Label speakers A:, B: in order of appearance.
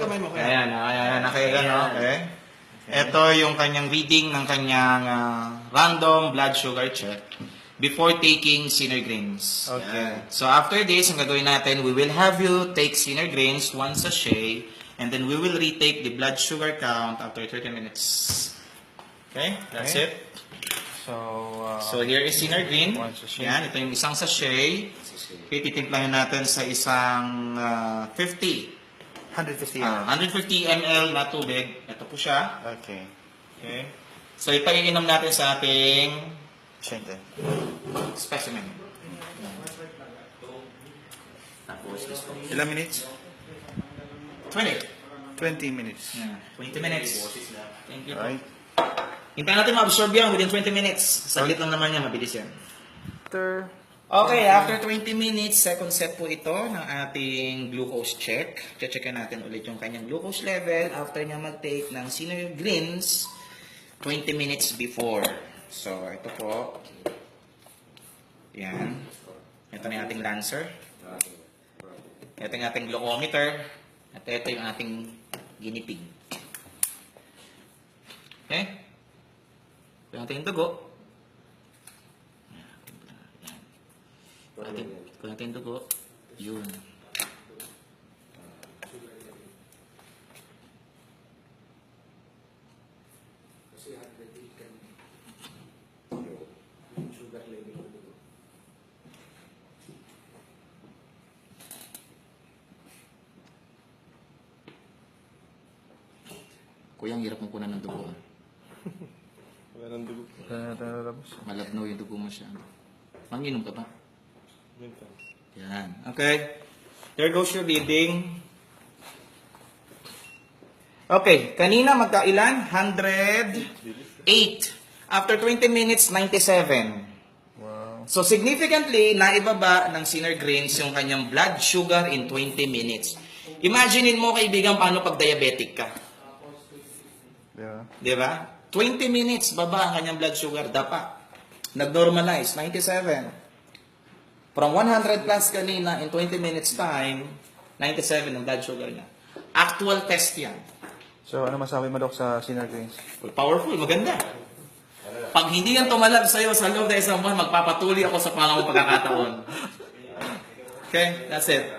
A: kamay mo.
B: Ayan, nakayagan, okay. Ito yung kanyang reading ng kanyang random blood sugar check before taking Synergrains.
A: Okay.
B: So after this, ang gagawin natin, we will have you take Synergrains 1 sachet and then we will retake the blood sugar count after 30 minutes. Okay, that's
A: Okay.
B: it.
A: So,
B: So here is Synergreen.
A: 1 sachet.
B: Yan, ito yung isang sachet. Okay, titimplahin natin sa isang 50.
A: 150
B: 150 ml na tubig. Ito po siya.
A: Okay.
B: Okay. So ipaiinom natin sa ating
A: Siyempre.
B: specimen. Tapos this po.
A: Ilang minutes?
B: 20.
A: 20 minutes.
B: Yeah, 20 minutes. Thank you.
A: Alright.
B: Hintayin natin ma-absorb yan within 20 minutes. Saglit lang naman yan, mabilis yan.
A: After...
B: Okay, after 20 minutes, second set po ito ng ating glucose check. Checkin natin ulit yung kanyang glucose level after niya mag-take ng Synergreens 20 minutes before. So, ito po. Yan. Ito na yung ating Lancer. Ito yung ating glucometer. At ito yung ating guinea pig. Okay? Ito yung ating dugo. Kung natin dugo, yun. Kuya, ang hirap mo kunan ng dugo.
A: Wala nang dugo. Wala na talabas.
B: Malabnaw yung dugo mo siya. Manginom ka ba?
A: Minta.
B: Yan. Okay. There goes your reading. Okay. Kanina magkailan? 108. After 20 minutes, 97.
A: Wow.
B: So significantly, naibaba ng Synergreens yung kanyang blood sugar in 20 minutes. Imaginein mo, kaibigan, paano pag diabetic ka.
A: Yeah.
B: Di ba? 20 minutes, baba ang kanyang blood sugar. Dapa. Nag-normalize. 97. From 100 plus kanina, in 20 minutes time, 97 ang blood sugar niya. Actual test yan.
A: So, ano masabi mo, Dok, sa Synergreens?
B: Powerful, maganda. Pag hindi yan tumalab sa'yo sa loob ng isang buwan, magpapatuloy ako sa pangalawang pagkakataon. Okay, that's it.